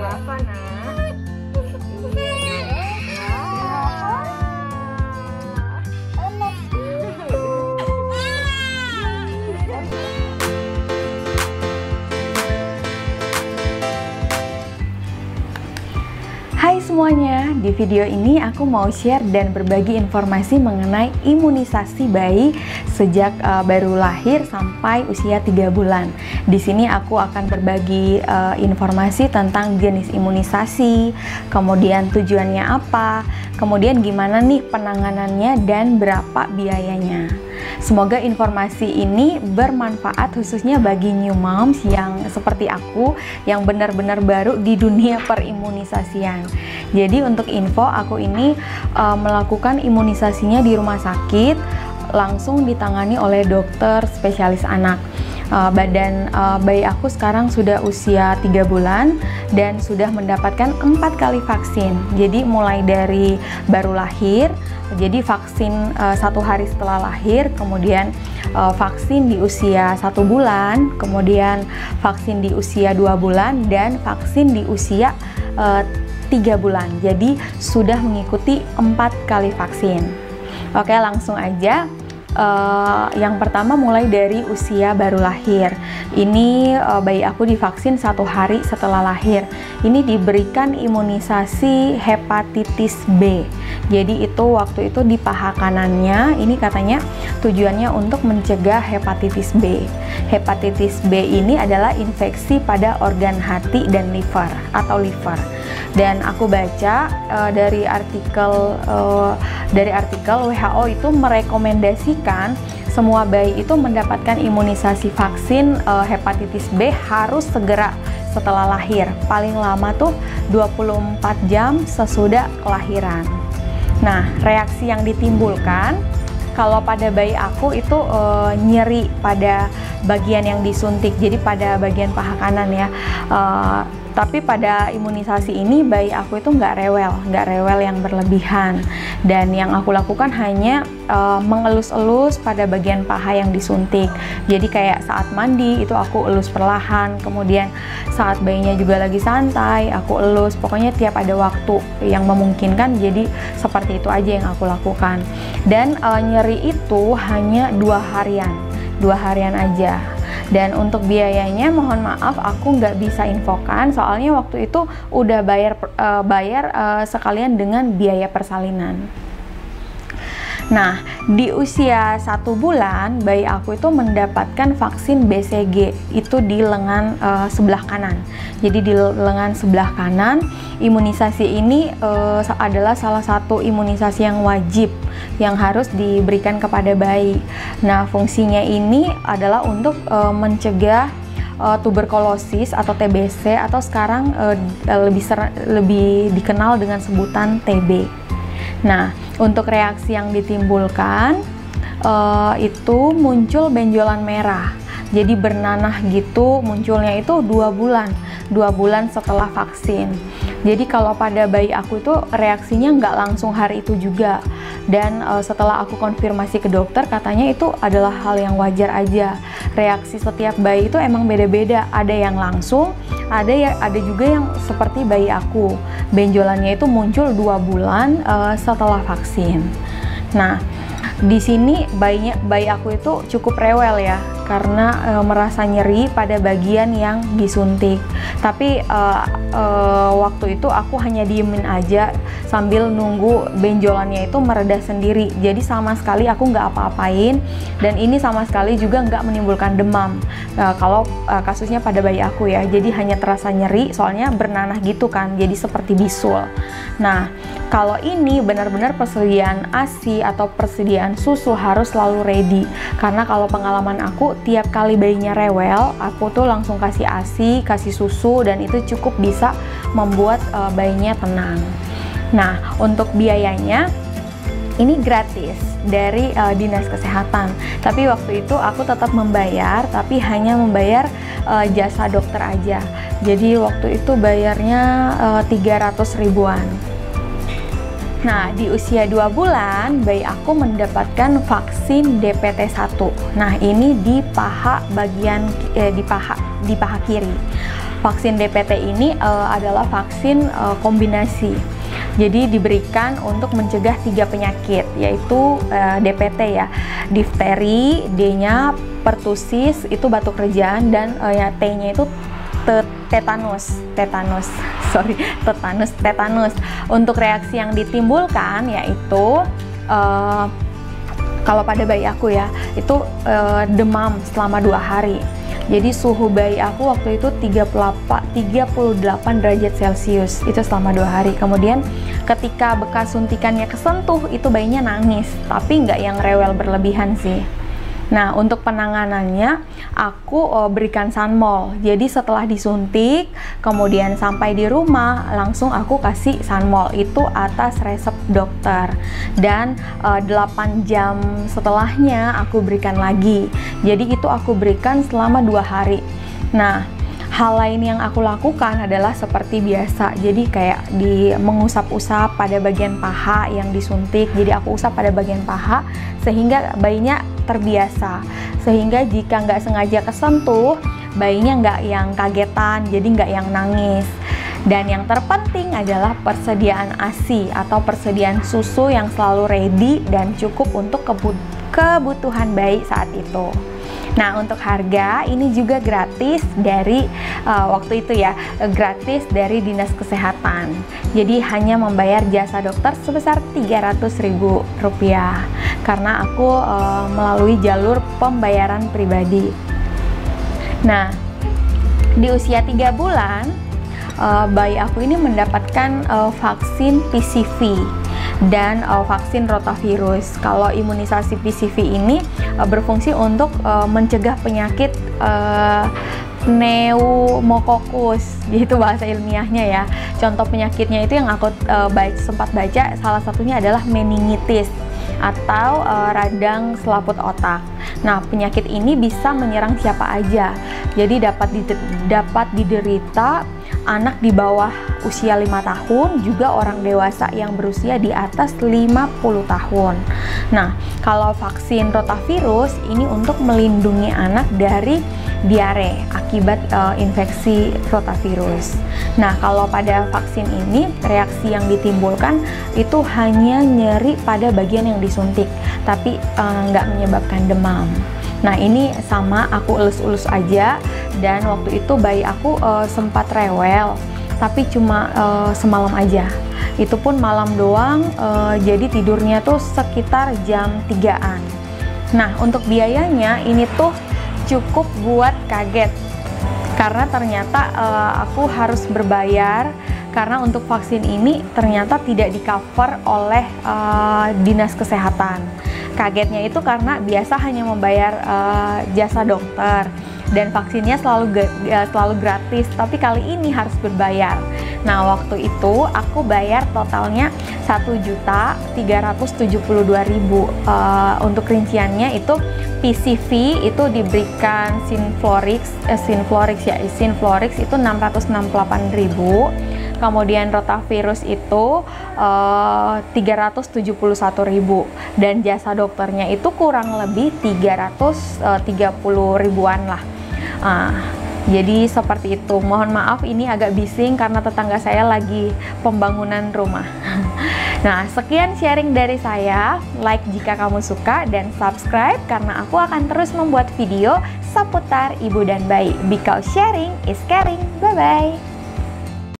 apa, Nak? Hai semuanya, di video ini aku mau share dan berbagi informasi mengenai imunisasi bayi sejak baru lahir sampai usia 3 bulan. Di sini aku akan berbagi informasi tentang jenis imunisasi, kemudian tujuannya apa, kemudian gimana nih penanganannya dan berapa biayanya. Semoga informasi ini bermanfaat khususnya bagi new moms yang seperti aku yang benar-benar baru di dunia perimunisasian. Jadi untuk info, aku ini melakukan imunisasinya di rumah sakit, langsung ditangani oleh dokter spesialis anak. Badan bayi aku sekarang sudah usia 3 bulan dan sudah mendapatkan 4 kali vaksin. Jadi mulai dari baru lahir, jadi vaksin 1 hari setelah lahir, kemudian vaksin di usia 1 bulan, kemudian vaksin di usia 2 bulan, dan vaksin di usia 3 bulan. Jadi sudah mengikuti 4 kali vaksin. Oke, langsung aja. Yang pertama mulai dari usia baru lahir. Ini bayi aku divaksin 1 hari setelah lahir. Ini diberikan imunisasi hepatitis B. Jadi itu waktu itu di paha kanannya. Ini katanya tujuannya untuk mencegah hepatitis B. Hepatitis B ini adalah infeksi pada organ hati dan liver atau liver. Dan aku baca dari artikel WHO itu merekomendasikan semua bayi itu mendapatkan imunisasi vaksin hepatitis B harus segera setelah lahir, paling lama tuh 24 jam sesudah kelahiran. Nah, reaksi yang ditimbulkan kalau pada bayi aku itu nyeri pada bagian yang disuntik, jadi pada bagian paha kanan ya. Tapi pada imunisasi ini bayi aku itu nggak rewel yang berlebihan. Dan yang aku lakukan hanya mengelus-elus pada bagian paha yang disuntik. Jadi kayak saat mandi itu aku elus perlahan, kemudian saat bayinya juga lagi santai aku elus. Pokoknya tiap ada waktu yang memungkinkan, jadi seperti itu aja yang aku lakukan. Dan nyeri itu hanya 2 harian aja. Dan untuk biayanya mohon maaf aku nggak bisa infokan, soalnya waktu itu udah bayar sekalian dengan biaya persalinan. Nah, di usia 1 bulan bayi aku itu mendapatkan vaksin BCG itu di lengan sebelah kanan. Jadi di lengan sebelah kanan, imunisasi ini adalah salah satu imunisasi yang wajib yang harus diberikan kepada bayi. Nah, fungsinya ini adalah untuk mencegah tuberkulosis atau TBC atau sekarang lebih dikenal dengan sebutan TB. Nah, untuk reaksi yang ditimbulkan itu muncul benjolan merah. Jadi bernanah gitu, munculnya itu 2 bulan setelah vaksin. Jadi kalau pada bayi aku itu reaksinya nggak langsung hari itu juga. Dan setelah aku konfirmasi ke dokter, katanya itu adalah hal yang wajar aja. Reaksi setiap bayi itu emang beda-beda. Ada yang langsung, ada juga yang seperti bayi aku. Benjolannya itu muncul 2 bulan setelah vaksin. Nah, di sini bayi aku itu cukup rewel ya, karena merasa nyeri pada bagian yang disuntik. Tapi waktu itu aku hanya diemin aja sambil nunggu benjolannya itu mereda sendiri. Jadi sama sekali aku nggak apa-apain, dan ini sama sekali juga nggak menimbulkan demam. Kalau kasusnya pada bayi aku ya, jadi hanya terasa nyeri, soalnya bernanah gitu kan, jadi seperti bisul. Nah, kalau ini benar-benar persediaan ASI atau persediaan susu harus selalu ready, karena kalau pengalaman aku tiap kali bayinya rewel, aku tuh langsung kasih ASI, kasih susu, dan itu cukup bisa membuat bayinya tenang. Nah, untuk biayanya ini gratis dari dinas kesehatan, tapi waktu itu aku tetap membayar, tapi hanya membayar jasa dokter aja. Jadi waktu itu bayarnya 300 ribuan. Nah, di usia 2 bulan, bayi aku mendapatkan vaksin DPT-1. Nah, ini di paha bagian di paha kiri. Vaksin DPT ini adalah vaksin kombinasi. Jadi diberikan untuk mencegah 3 penyakit, yaitu DPT ya, difteri, D-nya pertusis itu batuk kerjaan, dan ya T-nya itu tetanus. Untuk reaksi yang ditimbulkan yaitu kalau pada bayi aku ya, itu demam selama 2 hari. Jadi suhu bayi aku waktu itu 38 derajat Celcius itu selama 2 hari. Kemudian ketika bekas suntikannya kesentuh, itu bayinya nangis, tapi nggak yang rewel berlebihan sih. Nah, untuk penanganannya aku berikan Sanmol. Jadi setelah disuntik, kemudian sampai di rumah langsung aku kasih Sanmol itu atas resep dokter. Dan 8 jam setelahnya aku berikan lagi. Jadi itu aku berikan selama 2 hari. Nah, hal lain yang aku lakukan adalah seperti biasa, jadi kayak mengusap-usap pada bagian paha yang disuntik. Jadi aku usap pada bagian paha sehingga bayinya terbiasa, sehingga jika nggak sengaja kesentuh, bayinya nggak yang kagetan, jadi nggak yang nangis. Dan yang terpenting adalah persediaan ASI atau persediaan susu yang selalu ready dan cukup untuk kebutuhan bayi saat itu. Nah, untuk harga ini juga gratis dari waktu itu ya, gratis dari Dinas Kesehatan. Jadi hanya membayar jasa dokter sebesar Rp300.000 karena aku melalui jalur pembayaran pribadi. Nah, di usia 3 bulan bayi aku ini mendapatkan vaksin PCV dan vaksin rotavirus. Kalau imunisasi PCV ini berfungsi untuk mencegah penyakit pneumokokus, gitu bahasa ilmiahnya ya. Contoh penyakitnya itu yang aku sempat baca, salah satunya adalah meningitis atau radang selaput otak. Nah, penyakit ini bisa menyerang siapa aja. Jadi dapat diderita anak di bawah usia 5 tahun, juga orang dewasa yang berusia di atas 50 tahun. Nah, kalau vaksin rotavirus ini untuk melindungi anak dari diare akibat infeksi rotavirus. Nah, kalau pada vaksin ini reaksi yang ditimbulkan itu hanya nyeri pada bagian yang disuntik, tapi nggak menyebabkan demam. Nah, ini sama aku elus-elus aja, dan waktu itu bayi aku sempat rewel, tapi cuma semalam aja. Itu pun malam doang, jadi tidurnya tuh sekitar jam 3-an. Nah, untuk biayanya ini tuh cukup buat kaget, karena ternyata aku harus berbayar, karena untuk vaksin ini ternyata tidak di-cover oleh Dinas Kesehatan. Kagetnya itu karena biasa hanya membayar jasa dokter dan vaksinnya selalu gratis, tapi kali ini harus berbayar. Nah, waktu itu aku bayar totalnya Rp1.372.000. Untuk rinciannya itu PCV itu diberikan Synflorix itu Rp668.000. Kemudian rotavirus itu Rp371.000, dan jasa dokternya itu kurang lebih 330.000-an lah. Jadi seperti itu. Mohon maaf ini agak bising karena tetangga saya lagi pembangunan rumah. Nah, sekian sharing dari saya. Like jika kamu suka dan subscribe karena aku akan terus membuat video seputar ibu dan bayi. Because sharing is caring. Bye bye.